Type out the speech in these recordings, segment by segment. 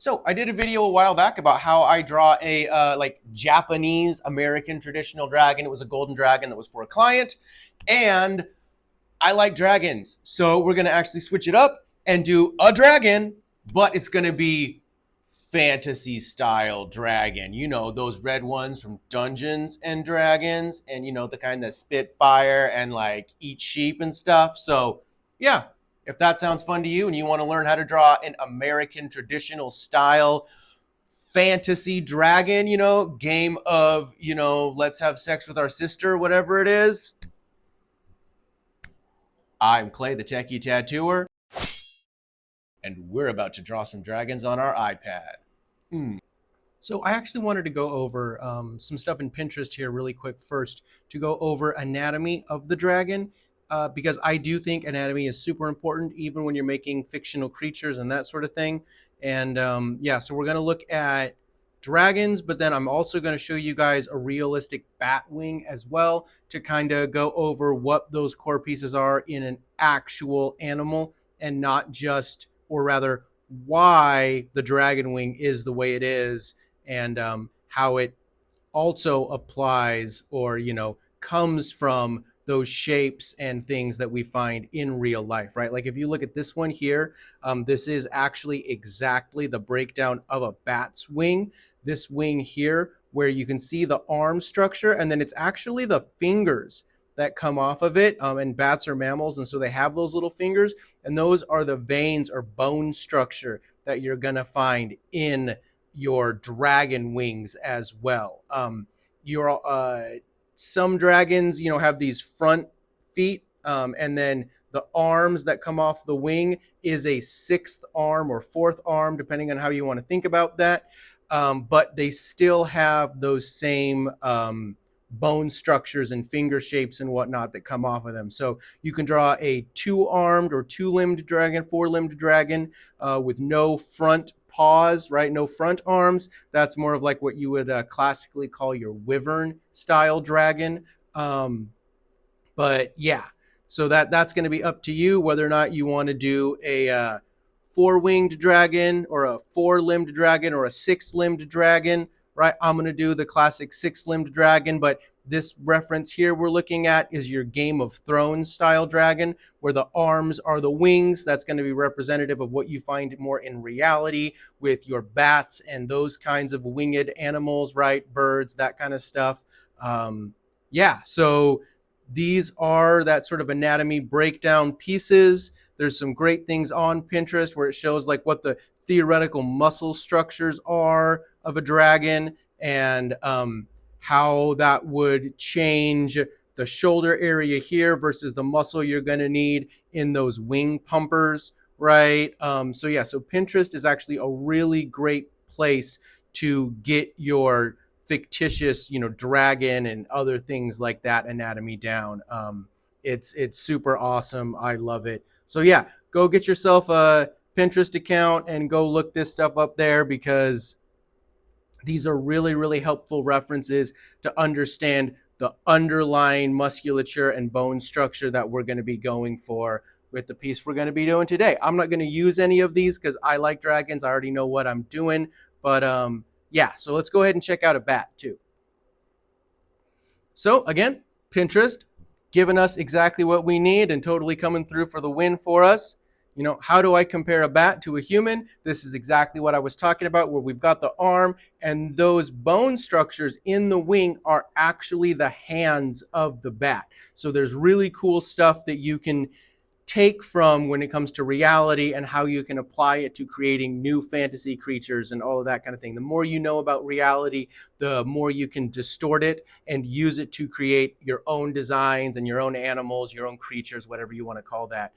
So I did a video a while back about how I draw a like Japanese American traditional dragon. It was a golden dragon that was for a client, and I like dragons, so we're gonna actually switch it up and do a dragon, but it's gonna be fantasy style dragon. You know, those red ones from Dungeons and Dragons, and you know the kind that spit fire and like eat sheep and stuff. So yeah, if that sounds fun to you and you want to learn how to draw an American traditional style fantasy dragon, you know, game of, you know, let's have sex with our sister, whatever it is. I'm Clay, the Techie Tattooer, and we're about to draw some dragons on our iPad. So I actually wanted to go over some stuff in Pinterest here really quick first to go over anatomy of the dragon, because I do think anatomy is super important even when you're making fictional creatures and that sort of thing. And yeah, so we're going to look at dragons, but then I'm also going to show you guys a realistic bat wing as well to kind of go over what those core pieces are in an actual animal and not just, or rather, why the dragon wing is the way it is and how it also applies or, you know, comes from those shapes and things that we find in real life, right? Like if you look at this one here, this is actually exactly the breakdown of a bat's wing. This wing here, where you can see the arm structure, and then it's actually the fingers that come off of it. And bats are mammals, and so they have those little fingers, and those are the veins or bone structure that you're gonna find in your dragon wings as well. Some dragons, you know, have these front feet, and then the arms that come off the wing is a sixth arm or fourth arm, depending on how you want to think about that. But they still have those same bone structures and finger shapes and whatnot that come off of them. So you can draw a two-armed or two-limbed dragon, four-limbed dragon with no front paws, right? No front arms. That's more of like what you would classically call your wyvern style dragon. But yeah, so that's going to be up to you whether or not you want to do a four-winged dragon or a four-limbed dragon or a six-limbed dragon, right? I'm going to do the classic six-limbed dragon, but this reference here we're looking at is your Game of Thrones style dragon, where the arms are the wings. That's going to be representative of what you find more in reality with your bats and those kinds of winged animals, right? Birds, that kind of stuff. Yeah, so these are that sort of anatomy breakdown pieces. There's some great things on Pinterest where it shows like what the theoretical muscle structures are of a dragon and how that would change the shoulder area here versus the muscle you're going to need in those wing pumpers, right? So yeah, so Pinterest is actually a really great place to get your fictitious, you know, dragon and other things like that anatomy down. It's super awesome. I love it. So yeah, go get yourself a Pinterest account and go look this stuff up there because these are really, really helpful references to understand the underlying musculature and bone structure that we're going to be going for with the piece we're going to be doing today. I'm not going to use any of these because I like dragons. I already know what I'm doing. But yeah, so let's go ahead and check out a bat too. So again, Pinterest giving us exactly what we need and totally coming through for the win for us. You know, how do I compare a bat to a human? This is exactly what I was talking about, where we've got the arm and those bone structures in the wing are actually the hands of the bat. So there's really cool stuff that you can take from when it comes to reality and how you can apply it to creating new fantasy creatures and all of that kind of thing. The more you know about reality, the more you can distort it and use it to create your own designs and your own animals, your own creatures, whatever you want to call that.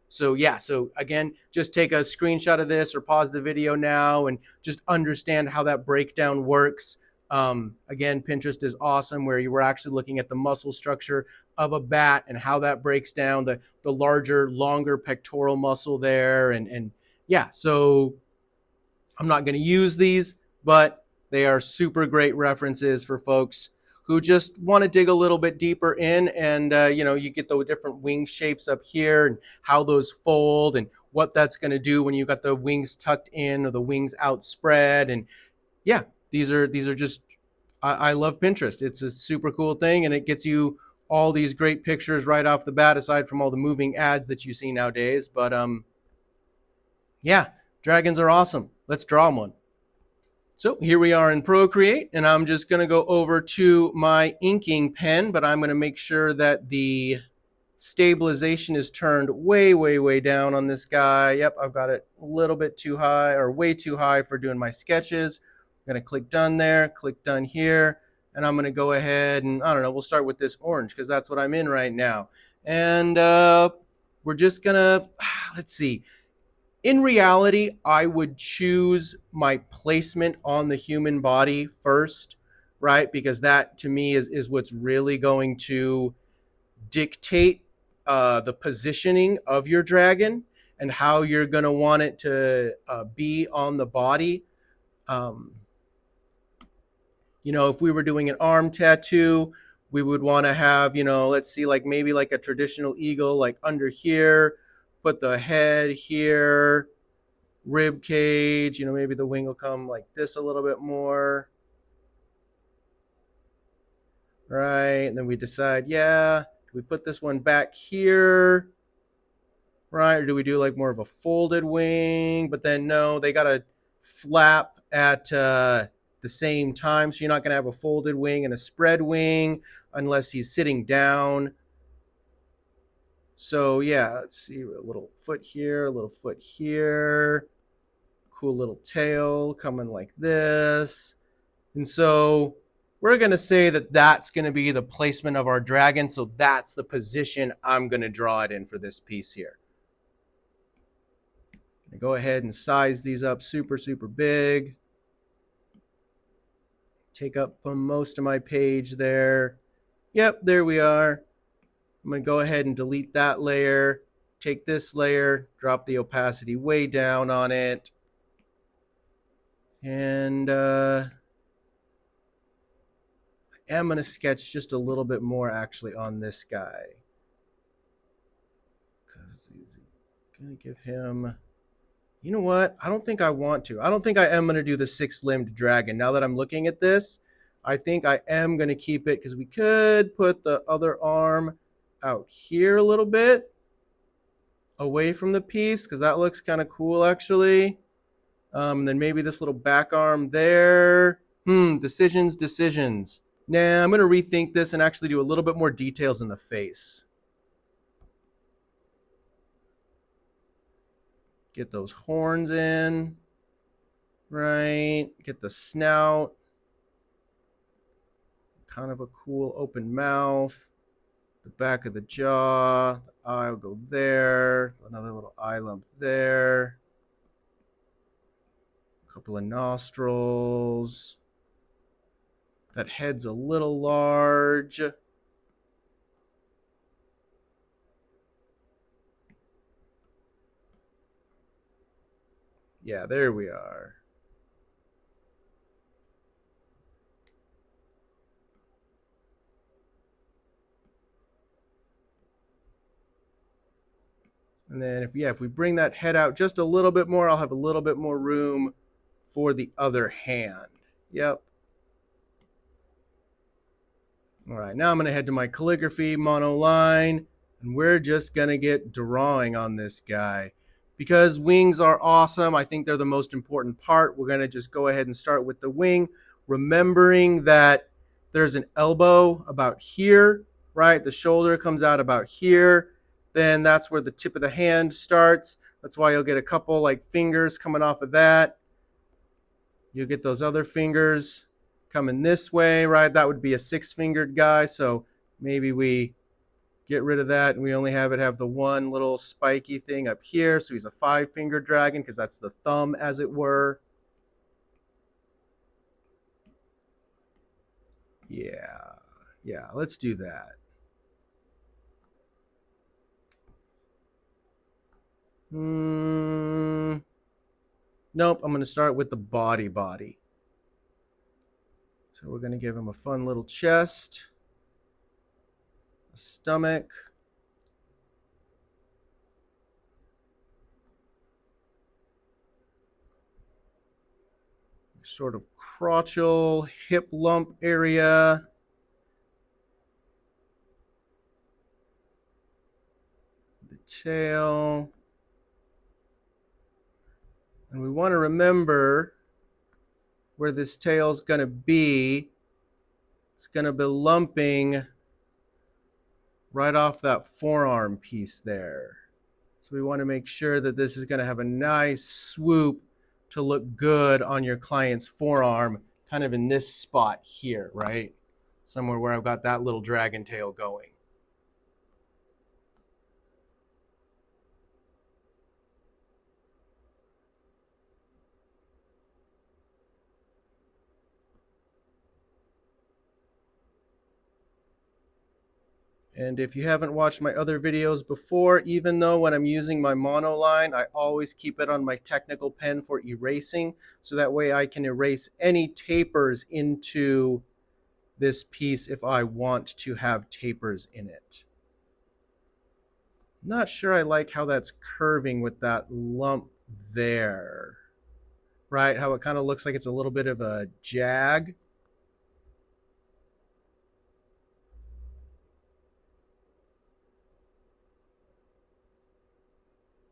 So yeah, so again, just take a screenshot of this or pause the video now and just understand how that breakdown works. Again, Pinterest is awesome where you were actually looking at the muscle structure of a bat and how that breaks down the larger, longer pectoral muscle there. And yeah, so I'm not going to use these, but they are super great references for folks who just want to dig a little bit deeper in and, you know, you get the different wing shapes up here and how those fold and what that's going to do when you got the wings tucked in or the wings outspread. And yeah, these are just, I love Pinterest. It's a super cool thing, and it gets you all these great pictures right off the bat, aside from all the moving ads that you see nowadays. But yeah, dragons are awesome. Let's draw one. So here we are in Procreate, and I'm just going to go over to my inking pen, but I'm going to make sure that the stabilization is turned way, way, way down on this guy. Yep, I've got it a little bit too high, or way too high for doing my sketches. I'm going to click done there, click done here, and I'm going to go ahead and, I don't know, we'll start with this orange because that's what I'm in right now. And we're just going to, let's see. In reality, I would choose my placement on the human body first, right? Because that to me is what's really going to dictate the positioning of your dragon and how you're going to want it to be on the body. You know, if we were doing an arm tattoo, we would want to have, you know, let's see, like maybe like a traditional eagle, like under here, put the head here, rib cage, you know, maybe the wing will come like this a little bit more, right? And then we decide, yeah, do we put this one back here, right? Or do we do like more of a folded wing? But then no, they got to flap at the same time. So you're not going to have a folded wing and a spread wing unless he's sitting down. So yeah, let's see, a little foot here, a little foot here. Cool little tail coming like this. And so we're going to say that that's going to be the placement of our dragon. So that's the position I'm going to draw it in for this piece here. Go ahead and size these up super, super big. Take up most of my page there. Yep, there we are. I'm going to go ahead and delete that layer. Take this layer, drop the opacity way down on it. And I am going to sketch just a little bit more actually on this guy. Because I'm going to give him... You know what? I don't think I want to. I don't think I am going to do the 6-limbed dragon. Now that I'm looking at this, I think I am going to keep it because we could put the other arm out here a little bit away from the piece because that looks kind of cool actually. And then maybe this little back arm there. Decisions. Nah, I'm going to rethink this and actually do a little bit more details in the face. Get those horns in, right? Get the snout. Kind of a cool open mouth. The back of the jaw. The eye will go there. Another little eye lump there. A couple of nostrils. That head's a little large. Yeah, there we are. And then if we bring that head out just a little bit more, I'll have a little bit more room for the other hand. Yep. All right, now I'm going to head to my calligraphy monoline, and we're just going to get drawing on this guy. Because wings are awesome, I think they're the most important part. We're going to just go ahead and start with the wing, remembering that there's an elbow about here, right? The shoulder comes out about here. Then that's where the tip of the hand starts. That's why you'll get a couple like fingers coming off of that. You'll get those other fingers coming this way, right? That would be a 6-fingered guy. So maybe we get rid of that and we only have the one little spiky thing up here. So he's a 5-fingered dragon because that's the thumb, as it were. Yeah, let's do that. Nope, I'm going to start with the body. So we're going to give him a fun little chest, a stomach, sort of crotchal hip lump area. The tail. And we want to remember where this tail is going to be. It's going to be lumping right off that forearm piece there. So we want to make sure that this is going to have a nice swoop to look good on your client's forearm, kind of in this spot here, right? Somewhere where I've got that little dragon tail going. And if you haven't watched my other videos before, even though when I'm using my monoline, I always keep it on my technical pen for erasing, so that way I can erase any tapers into this piece if I want to have tapers in it. Not sure I like how that's curving with that lump there, right? How it kind of looks like it's a little bit of a jag.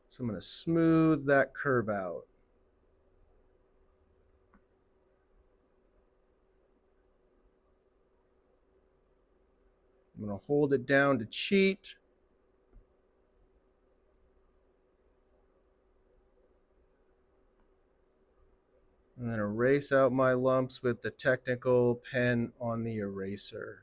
So I'm going to smooth that curve out. I'm going to hold it down to cheat. And then erase out my lumps with the technical pen on the eraser.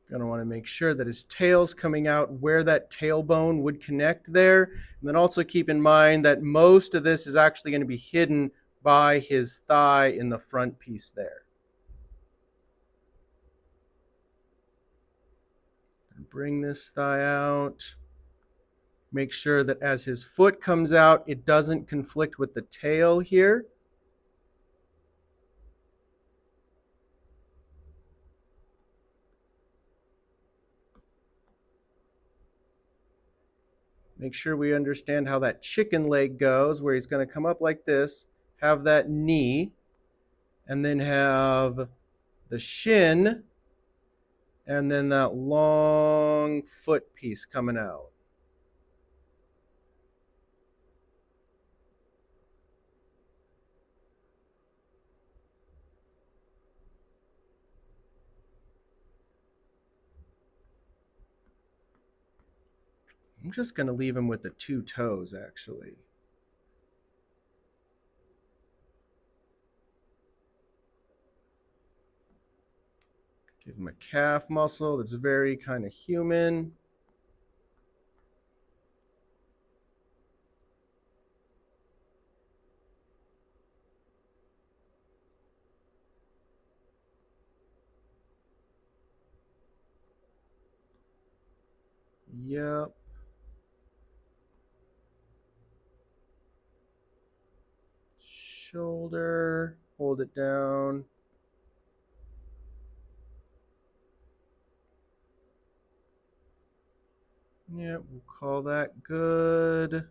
Going to want to make sure that his tail's coming out where that tailbone would connect there. And then also keep in mind that most of this is actually going to be hidden by his thigh in the front piece there. Bring this thigh out. Make sure that as his foot comes out, it doesn't conflict with the tail here. Make sure we understand how that chicken leg goes, where he's going to come up like this, have that knee, and then have the shin, and then that long foot piece coming out. I'm just going to leave him with the two toes, actually. Give him a calf muscle that's very kind of human. Yep. Shoulder, hold it down. Yep, we'll call that good. And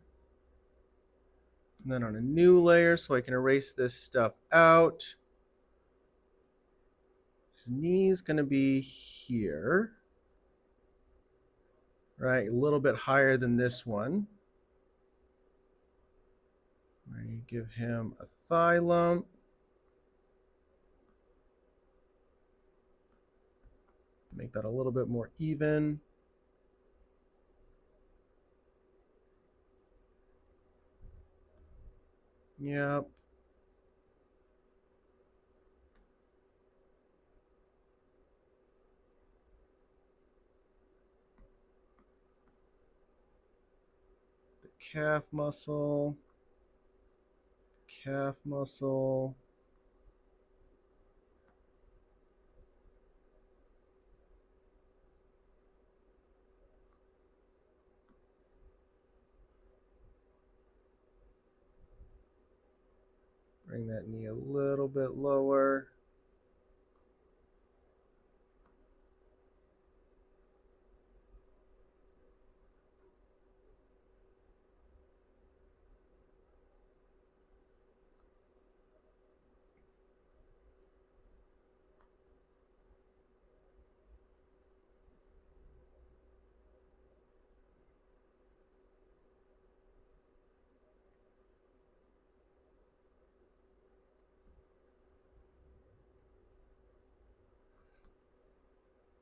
then on a new layer, so I can erase this stuff out. His knee is going to be here, right? A little bit higher than this one. Right, give him a thigh lump. Make that a little bit more even. Yep. The calf muscle. Calf muscle. that knee a little bit lower.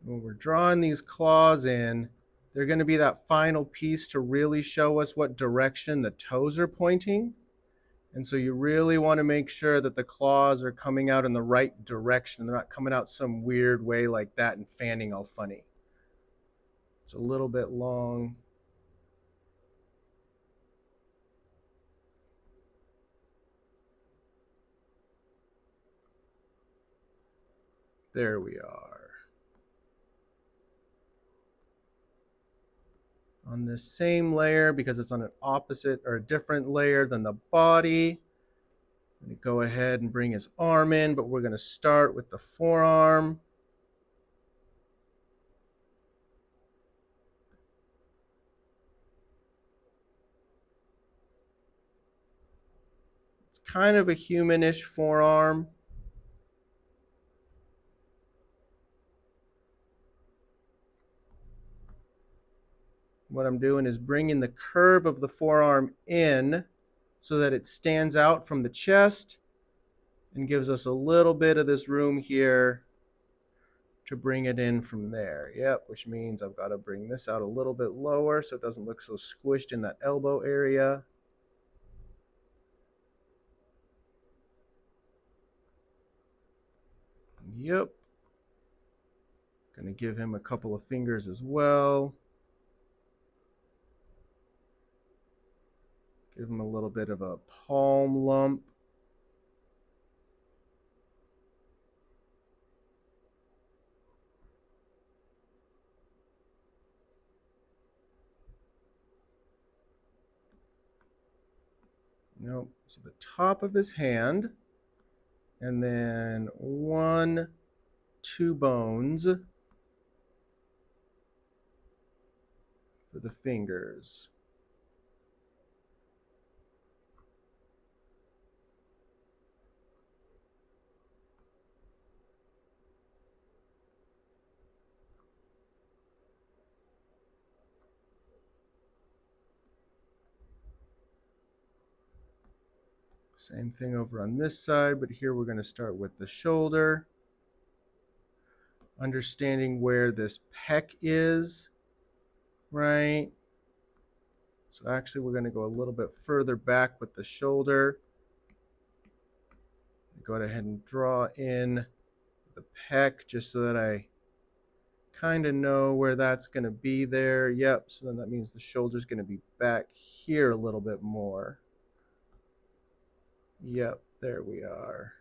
When we're drawing these claws in, they're going to be that final piece to really show us what direction the toes are pointing. And so you really want to make sure that the claws are coming out in the right direction. They're not coming out some weird way like that and fanning all funny. It's a little bit long. There we are. On this same layer, because it's on an opposite or a different layer than the body, I'm going to go ahead and bring his arm in, but we're going to start with the forearm. It's kind of a humanish forearm. What I'm doing is bringing the curve of the forearm in so that it stands out from the chest and gives us a little bit of this room here to bring it in from there. Yep, which means I've got to bring this out a little bit lower so it doesn't look so squished in that elbow area. Yep. Going to give him a couple of fingers as well. Give him a little bit of a palm lump. Nope. So the top of his hand, and then 1, 2 bones for the fingers. Same thing over on this side, but here we're going to start with the shoulder. Understanding where this pec is, right? So actually we're going to go a little bit further back with the shoulder. Go ahead and draw in the pec just so that I kind of know where that's going to be there. Yep, so then that means the shoulder's going to be back here a little bit more. Yep, there we are.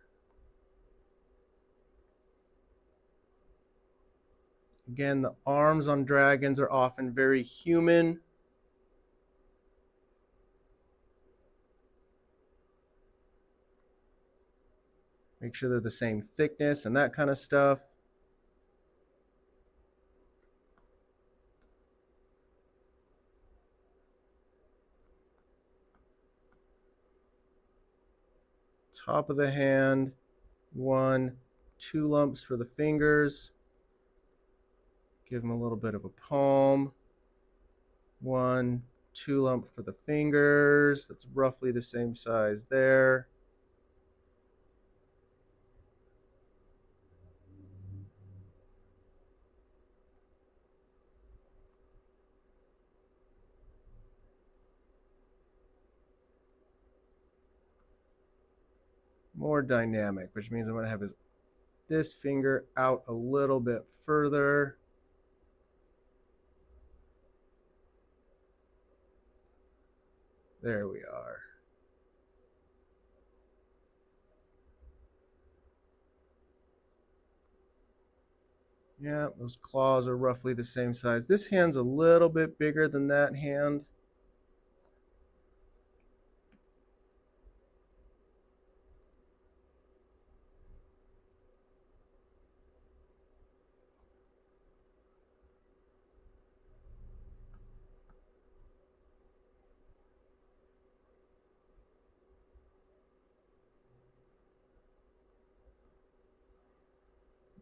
Again, the arms on dragons are often very human. Make sure they're the same thickness and that kind of stuff. Top of the hand, 1, 2 lumps for the fingers. Give them a little bit of a palm. 1, 2 lump for the fingers. That's roughly the same size there. More dynamic, which means I'm going to have this finger out a little bit further. There we are. Yeah, those claws are roughly the same size. This hand's a little bit bigger than that hand.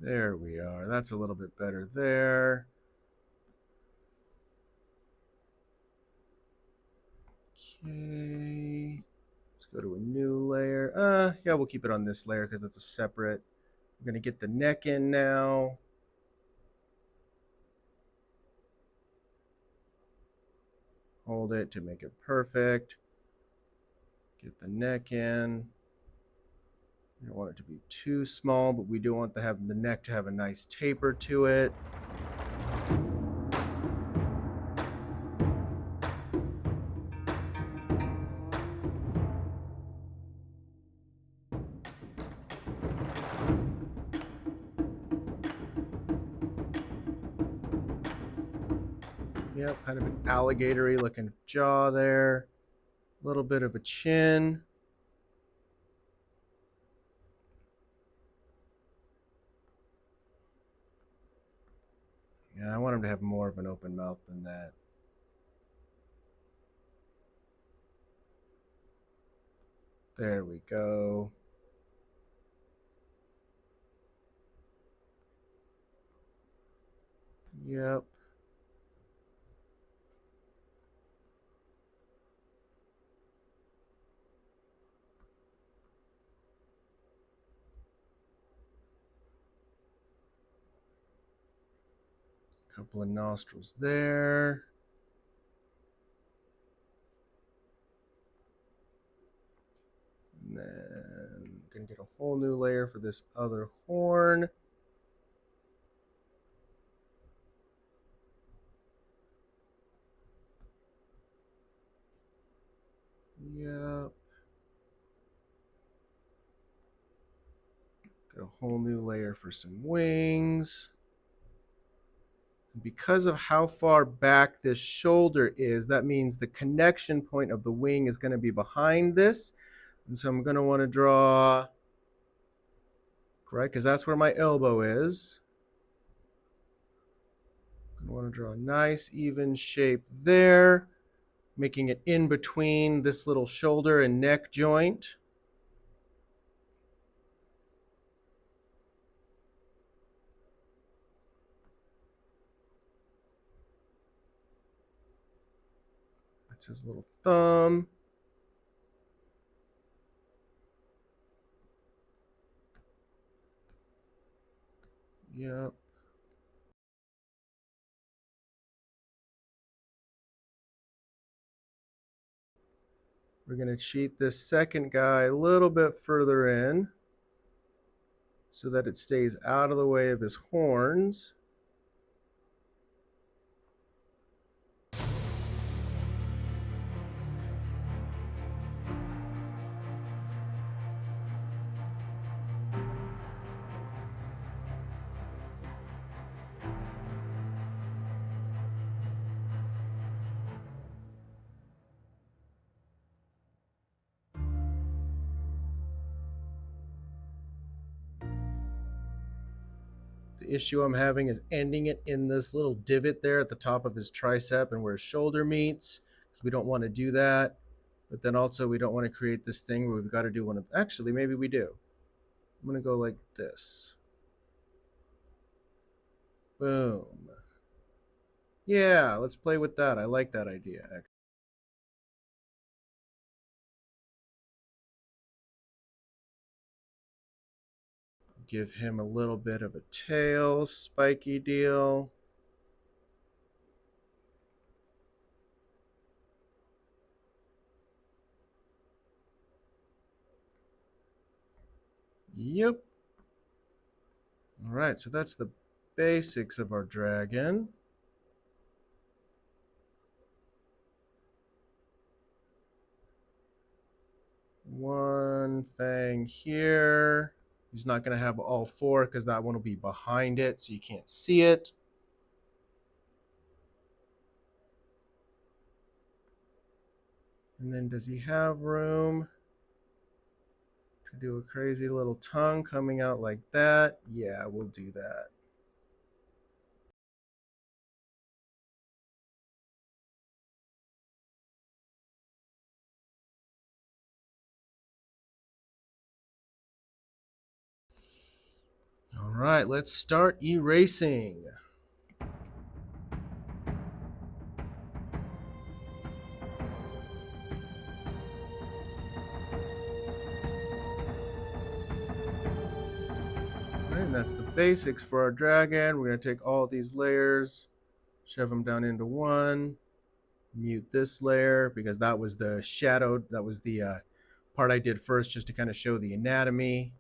There we are. That's a little bit better there. Okay. Let's go to a new layer. Yeah, we'll keep it on this layer because it's a separate. We're going to get the neck in now. Hold it to make it perfect. Get the neck in. We don't want it to be too small, but we do want to have the neck to have a nice taper to it. Yep, kind of an alligatory looking jaw there. A little bit of a chin. Yeah, I want him to have more of an open mouth than that. There we go. Yep. Couple of nostrils there. And then gonna get a whole new layer for this other horn. Yep. Get a whole new layer for some wings. Because of how far back this shoulder is, that means the connection point of the wing is going to be behind this. And so I'm going to want to draw, right, because that's where my elbow is. I'm going to want to draw a nice even shape there, making it in between this little shoulder and neck joint. That's his little thumb. Yep. We're going to cheat this second guy a little bit further in so that it stays out of the way of his horns. The issue I'm having is ending it in this little divot there at the top of his tricep and where his shoulder meets, because we don't want to do that. But then also we don't want to create this thing where we've got to do one of, actually maybe we do. I'm going to go like this. Boom. Yeah, let's play with that. I like that idea. Give him a little bit of a tail, spiky deal. Yep. All right, so that's the basics of our dragon. One fang here. He's not going to have all four because that one will be behind it, so you can't see it. And then does he have room to do a crazy little tongue coming out like that? Yeah, we'll do that. All right, let's start erasing. And that's the basics for our dragon. We're going to take all these layers, shove them down into one, mute this layer because that was the shadowed, that was the part I did first just to kind of show the anatomy.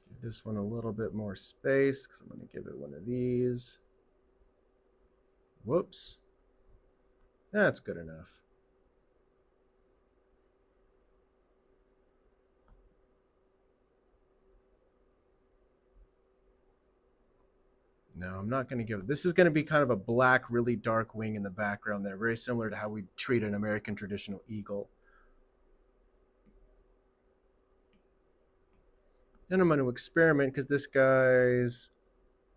Give this one a little bit more space because I'm going to give it one of these. Whoops. That's good enough. No, I'm not going to give it. This is going to be kind of a black, really dark wing in the background there, very similar to how we treat an American traditional eagle. Then I'm going to experiment because this guy's,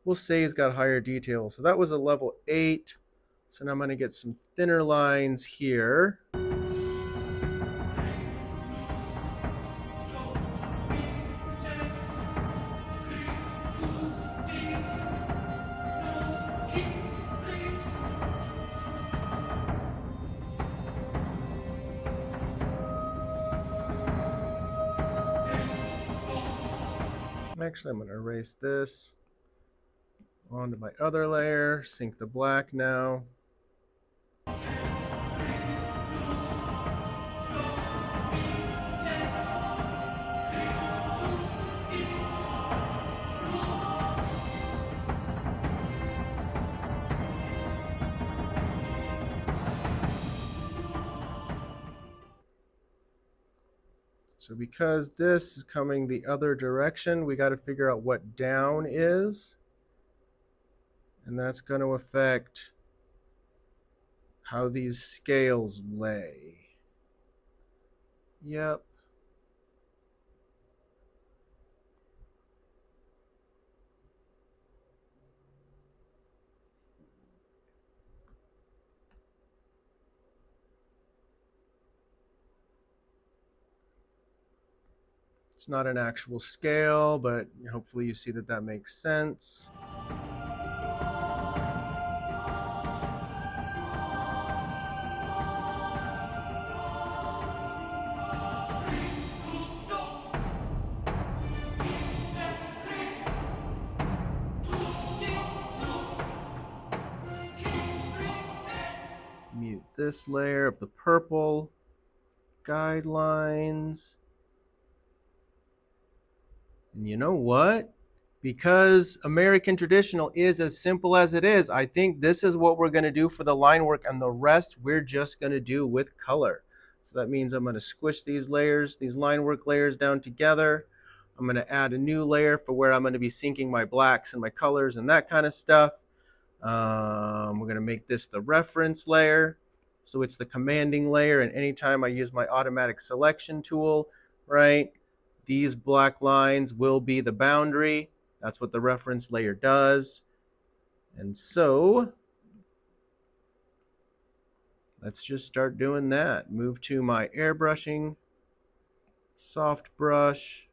we'll say he's got higher detail. So that was a level 8. So now I'm going to get some thinner lines here. Actually, I'm going to erase this onto my other layer, sink the black now. So because this is coming the other direction, we got to figure out what down is. And that's going to affect how these scales lay. Yep. It's not an actual scale, but hopefully you see that that makes sense. Mute this layer of the purple guidelines. And you know what? Because American traditional is as simple as it is, I think this is what we're going to do for the line work, and the rest we're just going to do with color. So that means I'm going to squish these layers, these line work layers down together. I'm going to add a new layer for where I'm going to be syncing my blacks and my colors and that kind of stuff. We're going to make this the reference layer. So it's the commanding layer, and anytime I use my automatic selection tool, right, these black lines will be the boundary. That's what the reference layer does. And so let's just start doing that. Move to my airbrushing, soft brush.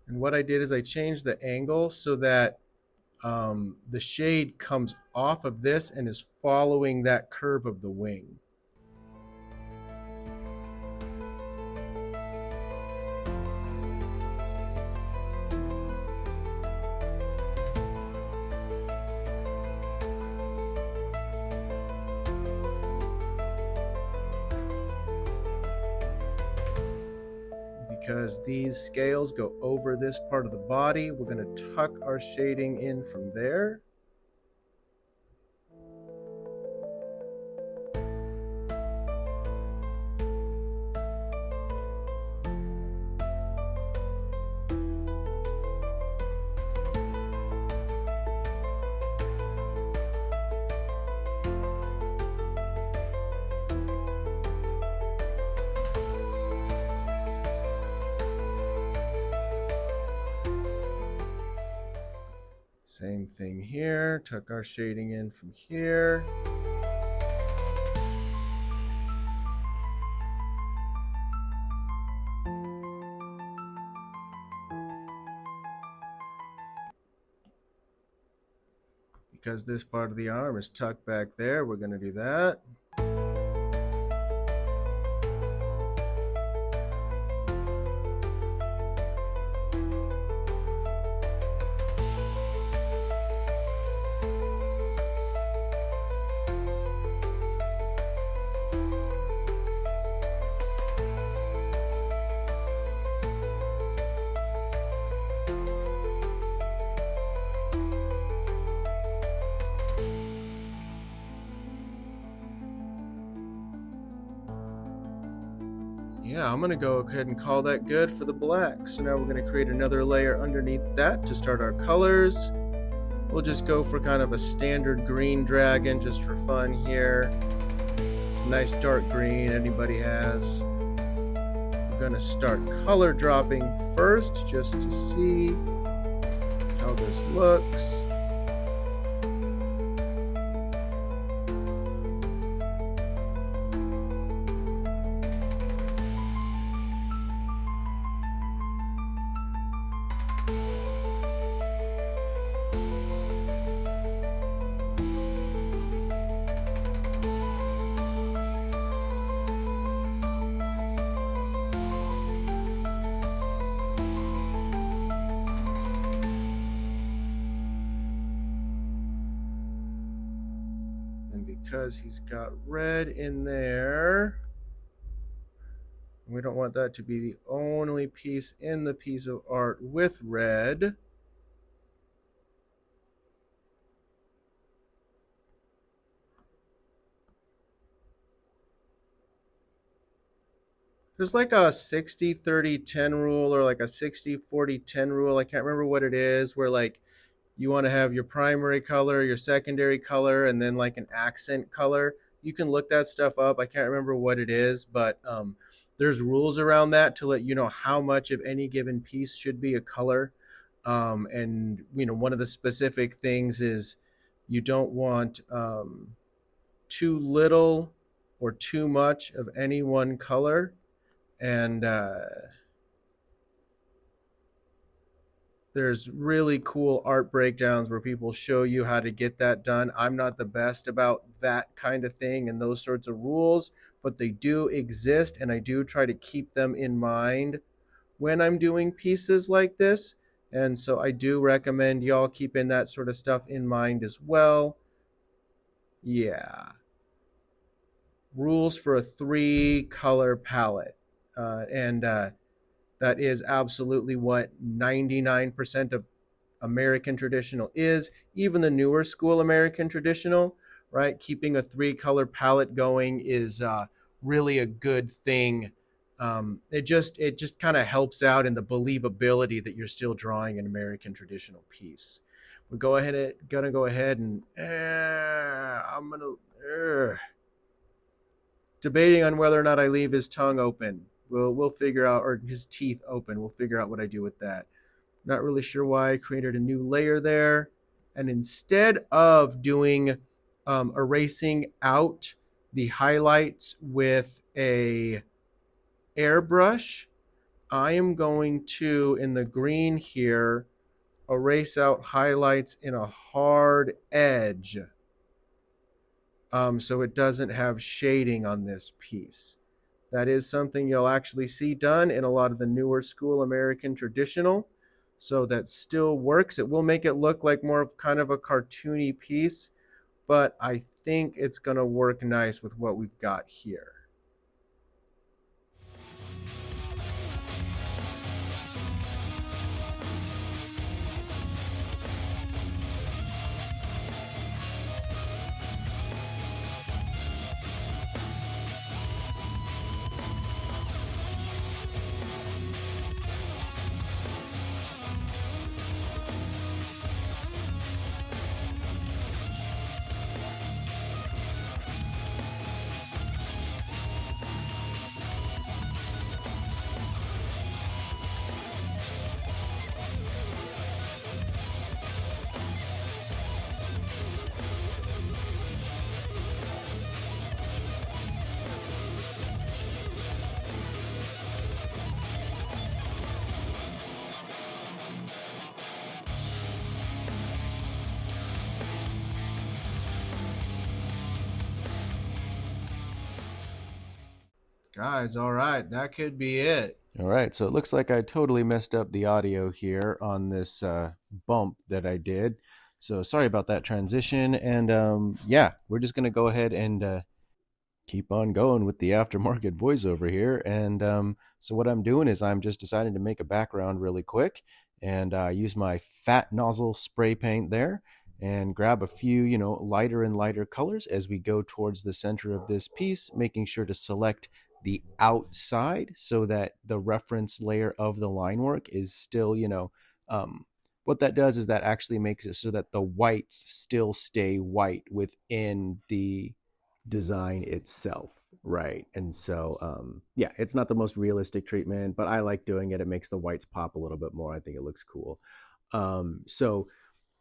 And what I did is I changed the angle so that the shade comes off of this and is following that curve of the wing. Because these scales go over this part of the body, we're going to tuck our shading in from there. Same thing here, tuck our shading in from here. Because this part of the arm is tucked back there, we're going to do that. Yeah, I'm going to go ahead and call that good for the black. So now we're going to create another layer underneath that to start our colors. We'll just go for kind of a standard green dragon just for fun here. Nice dark green anybody has. We're going to start color dropping first just to see how this looks. Because he's got red in there, we don't want that to be the only piece in the piece of art with red. There's like a 60-30-10 rule or like a 60-40-10 rule. I can't remember what it is, where like you want to have your primary color, your secondary color, and then like an accent color. You can look that stuff up. I can't remember what it is, but there's rules around that to let you know how much of any given piece should be a color. And one of the specific things is you don't want too little or too much of any one color. And there's really cool art breakdowns where people show you how to get that done. I'm not the best about that kind of thing and those sorts of rules, but they do exist, and I do try to keep them in mind when I'm doing pieces like this. And so I do recommend y'all keeping that sort of stuff in mind as well. Yeah. Rules for a 3-color palette. That is absolutely what 99% of American traditional is, even the newer school American traditional, right? Keeping a 3-color palette going is really a good thing. It just kind of helps out in the believability that you're still drawing an American traditional piece. We're gonna go ahead and I'm gonna debating on whether or not I leave his tongue open. We'll figure out, or his teeth open. We'll figure out what I do with that. Not really sure why I created a new layer there. And instead of doing erasing out the highlights with a airbrush, I am going to, in the green here, erase out highlights in a hard edge. So it doesn't have shading on this piece. That is something you'll actually see done in a lot of the newer school American traditional. So that still works. It will make it look like more of kind of a cartoony piece, but I think it's going to work nice with what we've got here. Guys, all right, that could be it. All right, so it looks like I totally messed up the audio here on this bump that I did. So sorry about that transition. And yeah, we're just going to go ahead and keep on going with the aftermarket voiceover here. And so what I'm doing is I'm just deciding to make a background really quick and use my fat nozzle spray paint there and grab a few, lighter and lighter colors as we go towards the center of this piece, making sure to select the outside so that the reference layer of the line work is still, what that does is that actually makes it so that the whites still stay white within the design itself, right? And so yeah, it's not the most realistic treatment, but I like doing it. It makes the whites pop a little bit more. I think it looks cool. So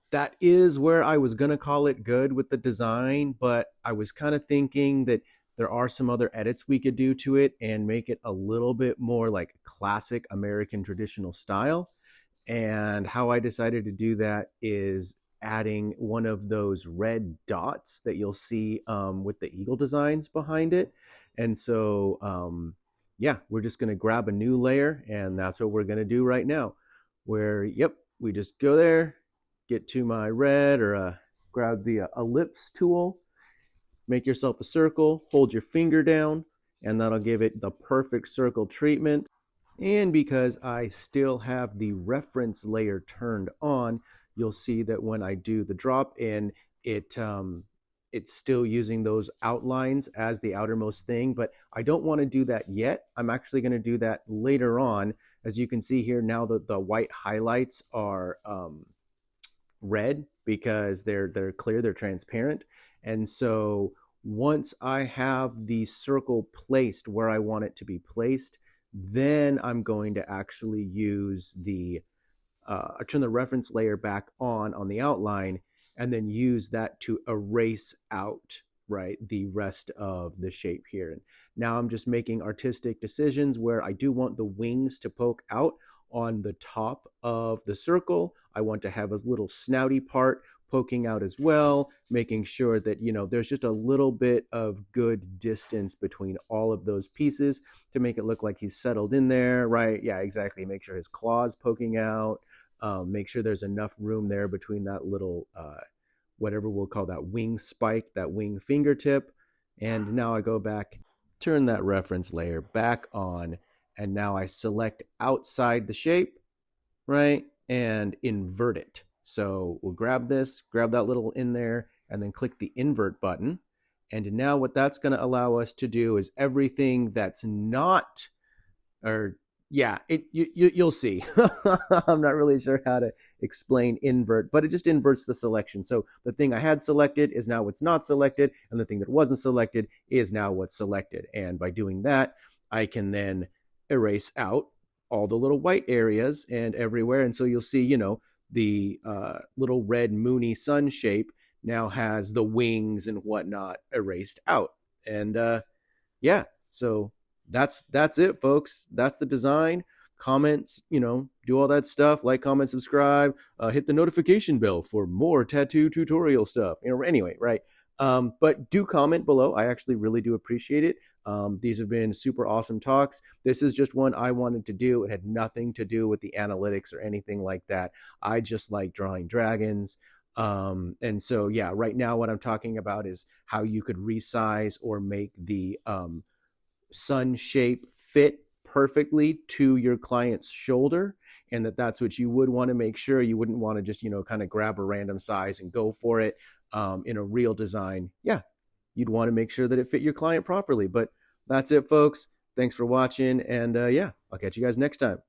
that is where I was gonna call it good with the design, but I was kind of thinking that there are some other edits we could do to it and make it a little bit more like classic American traditional style. And how I decided to do that is adding one of those red dots that you'll see with the eagle designs behind it. And so, yeah, we're just going to grab a new layer, and that's what we're going to do right now. Where, yep, we just go there, get to my red, or grab the ellipse tool, make yourself a circle, hold your finger down, and that'll give it the perfect circle treatment. And because I still have the reference layer turned on, you'll see that when I do the drop in, it's still using those outlines as the outermost thing, but I don't want to do that yet. I'm actually going to do that later on. As you can see here, now that the white highlights are red because they're clear, they're transparent. And so once I have the circle placed where I want it to be placed, then I'm going to actually use I turn the reference layer back on the outline, and then use that to erase out, right, the rest of the shape here. And now I'm just making artistic decisions where I do want the wings to poke out on the top of the circle. I want to have a little snouty part poking out as well, making sure that, there's just a little bit of good distance between all of those pieces to make it look like he's settled in there, right? Yeah, exactly. Make sure his claws poking out. Make sure there's enough room there between that little, whatever we'll call that wing spike, that wing fingertip. And now I go back, turn that reference layer back on, and now I select outside the shape, right? And invert it. So we'll grab this, grab that little in there, and then click the invert button. And now what that's going to allow us to do is everything that's not, or yeah, you'll see. I'm not really sure how to explain invert, but it just inverts the selection. So the thing I had selected is now what's not selected, and the thing that wasn't selected is now what's selected. And by doing that, I can then erase out all the little white areas and everywhere. And so you'll see, the little red moony sun shape now has the wings and whatnot erased out. And yeah, so that's it, folks. That's the design. Comments, do all that stuff. Like, comment, subscribe. Hit the notification bell for more tattoo tutorial stuff. Anyway, right? But do comment below. I actually really do appreciate it. These have been super awesome talks. This is just one I wanted to do. It had nothing to do with the analytics or anything like that. I just like drawing dragons. And so, yeah, right now what I'm talking about is how you could resize or make the sun shape fit perfectly to your client's shoulder, and that's what you would want to make sure. You wouldn't want to just kind of grab a random size and go for it. In a real design, yeah, you'd want to make sure that it fit your client properly. But that's it, folks. Thanks for watching, and yeah, I'll catch you guys next time.